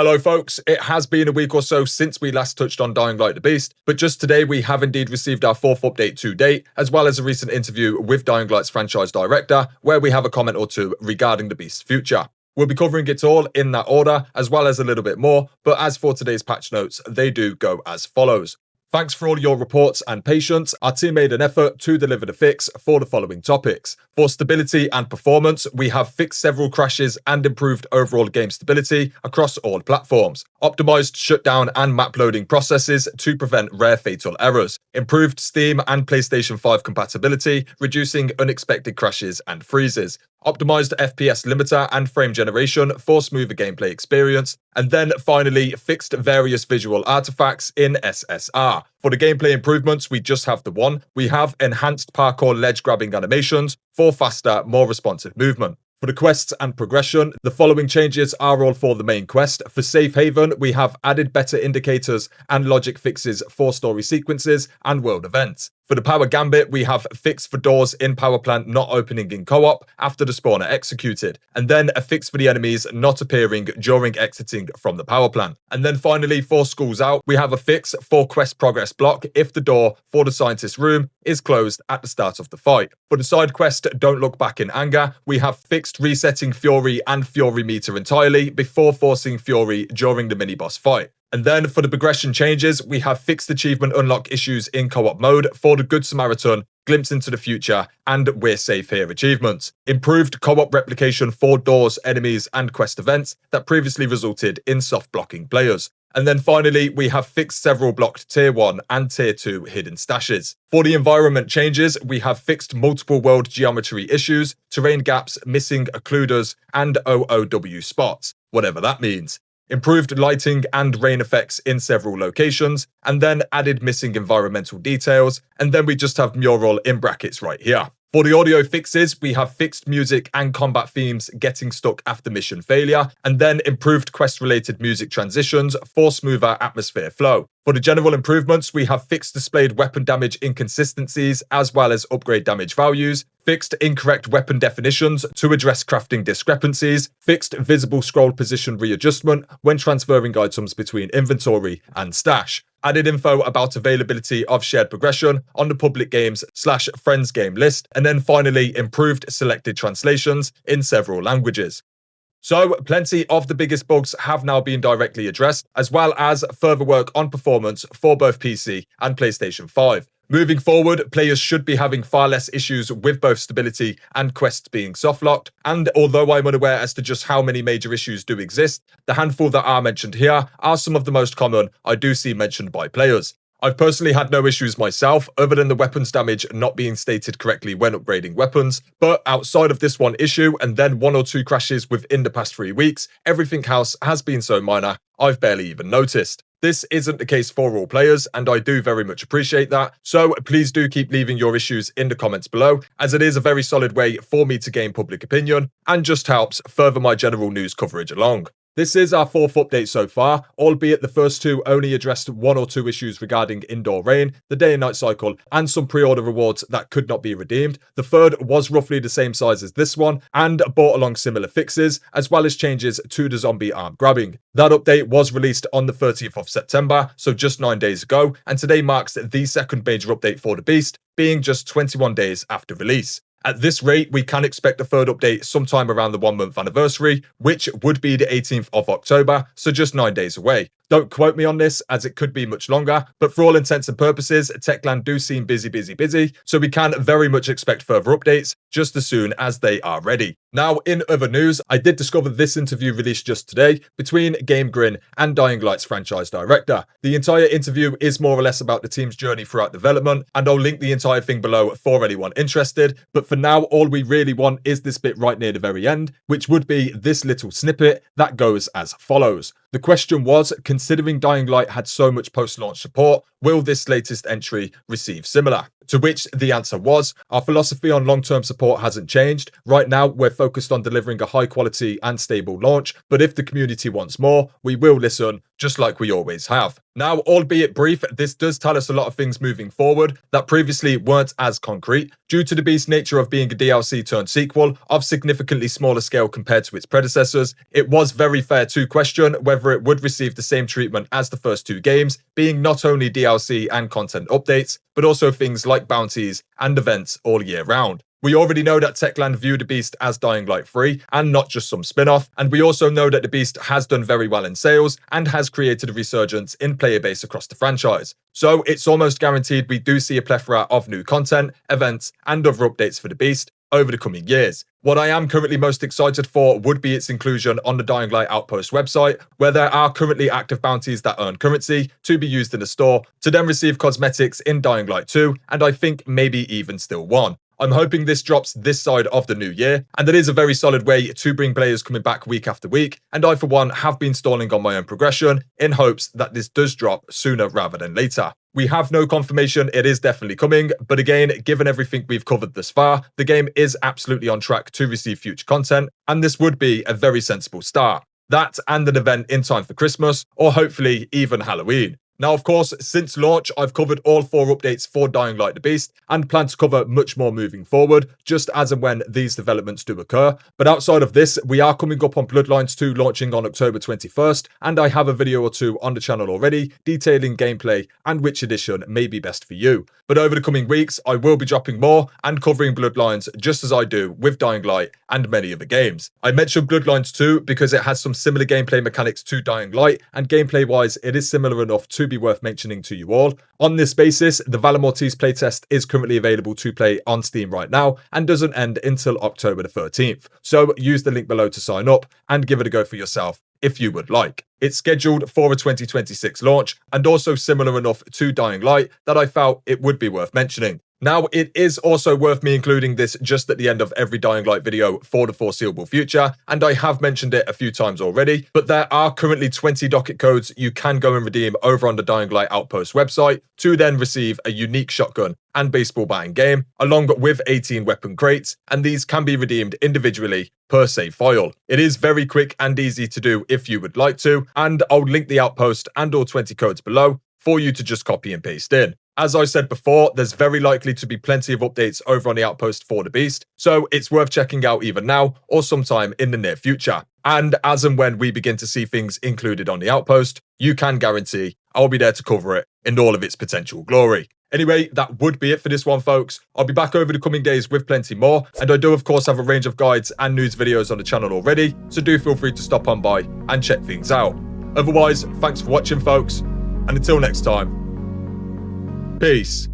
Hello folks, it has been a week or so since we last touched on Dying Light the Beast, but just today we have indeed received our 4th update to date, as well as a recent interview with Dying Light's franchise director, where we have a comment or two regarding the Beast's future. We'll be covering it all in that order, as well as a little bit more, but as for today's patch notes, they do go as follows. Thanks for all your reports and patience. Our team made an effort to deliver the fix for the following topics. For stability and performance, we have fixed several crashes and improved overall game stability across all platforms. Optimized shutdown and map loading processes to prevent rare fatal errors. Improved Steam and PlayStation 5 compatibility, reducing unexpected crashes and freezes. Optimized FPS limiter and frame generation for smoother gameplay experience, and then finally fixed various visual artifacts in SSR. For the gameplay improvements, we just have the one. We have enhanced parkour ledge grabbing animations for faster, more responsive movement. For the quests and progression, the following changes are all for the main quest. For Safe Haven, we have added better indicators and logic fixes for story sequences and world events. For the Power Gambit, we have fixed for doors in Power Plant not opening in co-op after the spawner executed, and then a fix for the enemies not appearing during exiting from the Power Plant. And then finally, for Schools Out, we have a fix for quest progress block if the door for the scientist room is closed at the start of the fight. For the side quest Don't Look Back in Anger, we have fixed resetting Fury and Fury meter entirely before forcing Fury during the mini-boss fight. And then for the progression changes, we have fixed achievement unlock issues in co-op mode for the Good Samaritan, Glimpse into the Future, and We're Safe Here achievements. Improved co-op replication for doors, enemies, and quest events that previously resulted in soft blocking players. And then finally, we have fixed several blocked Tier 1 and Tier 2 hidden stashes. For the environment changes, we have fixed multiple world geometry issues, terrain gaps, missing occluders, and OOW spots, whatever that means. Improved lighting and rain effects in several locations, and then added missing environmental details, and then we just have mural in brackets right here. For the audio fixes, we have fixed music and combat themes getting stuck after mission failure, and then improved quest-related music transitions for smoother atmosphere flow. For the general improvements, we have fixed displayed weapon damage inconsistencies as well as upgrade damage values, fixed incorrect weapon definitions to address crafting discrepancies, fixed visible scroll position readjustment when transferring items between inventory and stash, added info about availability of shared progression on the public games/friends game list, and then finally improved selected translations in several languages. So, plenty of the biggest bugs have now been directly addressed, as well as further work on performance for both PC and PlayStation 5. Moving forward, players should be having far less issues with both stability and quests being soft-locked, and although I'm unaware as to just how many major issues do exist, the handful that are mentioned here are some of the most common I do see mentioned by players. I've personally had no issues myself, other than the weapons damage not being stated correctly when upgrading weapons, but outside of this one issue and then 1 or 2 crashes within the past 3 weeks, everything else has been so minor, I've barely even noticed. This isn't the case for all players, and I do very much appreciate that, so please do keep leaving your issues in the comments below, as it is a very solid way for me to gain public opinion, and just helps further my general news coverage along. This is our 4th update so far, albeit the first 2 only addressed 1 or 2 issues regarding indoor rain, the day and night cycle, and some pre-order rewards that could not be redeemed. The 3rd was roughly the same size as this one, and brought along similar fixes, as well as changes to the zombie arm grabbing. That update was released on the 30th of September, so just 9 days ago, and today marks the 2nd major update for the Beast, being just 21 days after release. At this rate, we can expect a 3rd update sometime around the 1-month anniversary, which would be the 18th of October, so just 9 days away. Don't quote me on this, as it could be much longer, but for all intents and purposes, Techland do seem busy, so we can very much expect further updates just as soon as they are ready. Now, in other news, I did discover this interview released just today between Game Grin and Dying Light's franchise director. The entire interview is more or less about the team's journey throughout development, and I'll link the entire thing below for anyone interested, but for now, all we really want is this bit right near the very end, which would be this little snippet that goes as follows. The question was, considering Dying Light had so much post-launch support, will this latest entry receive similar? To which the answer was, our philosophy on long-term support hasn't changed. Right now, we're focused on delivering a high quality and stable launch, but if the community wants more, we will listen, just like we always have. Now, albeit brief, this does tell us a lot of things moving forward that previously weren't as concrete. Due to the beast's nature of being a DLC turned sequel of significantly smaller scale compared to its predecessors, it was very fair to question whether it would receive the same treatment as the first two games, being not only DLC and content updates, but also things like bounties and events all year round. We already know that Techland view the Beast as Dying Light 3 and not just some spin-off, and we also know that the Beast has done very well in sales and has created a resurgence in player base across the franchise. So it's almost guaranteed we do see a plethora of new content, events, and other updates for the Beast over the coming years. What I am currently most excited for would be its inclusion on the Dying Light Outpost website, where there are currently active bounties that earn currency to be used in the store, to then receive cosmetics in Dying Light 2, and I think maybe even still 1. I'm hoping this drops this side of the new year, and it is a very solid way to bring players coming back week after week, and I for one have been stalling on my own progression in hopes that this does drop sooner rather than later. We have no confirmation it is definitely coming, but again, given everything we've covered thus far, the game is absolutely on track to receive future content, and this would be a very sensible start. That and an event in time for Christmas, or hopefully even Halloween. Now, of course, since launch, I've covered all 4 updates for Dying Light the Beast and plan to cover much more moving forward, just as and when these developments do occur. But outside of this, we are coming up on Bloodlines 2 launching on October 21st, and I have a video or 2 on the channel already detailing gameplay and which edition may be best for you. But over the coming weeks, I will be dropping more and covering Bloodlines just as I do with Dying Light and many other games. I mentioned Bloodlines 2 because it has some similar gameplay mechanics to Dying Light, and gameplay-wise, it is similar enough to be worth mentioning to you all. On this basis, the Valor Mortis playtest is currently available to play on Steam right now and doesn't end until October the 13th. So use the link below to sign up and give it a go for yourself if you would like. It's scheduled for a 2026 launch and also similar enough to Dying Light that I felt it would be worth mentioning. Now, it is also worth me including this just at the end of every Dying Light video for the foreseeable future, and I have mentioned it a few times already, but there are currently 20 docket codes you can go and redeem over on the Dying Light Outpost website to then receive a unique shotgun and baseball bat in game, along with 18 weapon crates, and these can be redeemed individually per save file. It is very quick and easy to do if you would like to, and I'll link the Outpost and all 20 codes below for you to just copy and paste in. As I said before, there's very likely to be plenty of updates over on the Outpost for the Beast, so it's worth checking out either now or sometime in the near future. And as and when we begin to see things included on the Outpost, you can guarantee I'll be there to cover it in all of its potential glory. Anyway, that would be it for this one, folks. I'll be back over the coming days with plenty more, and I do of course have a range of guides and news videos on the channel already, so do feel free to stop on by and check things out. Otherwise, thanks for watching, folks, and until next time, peace.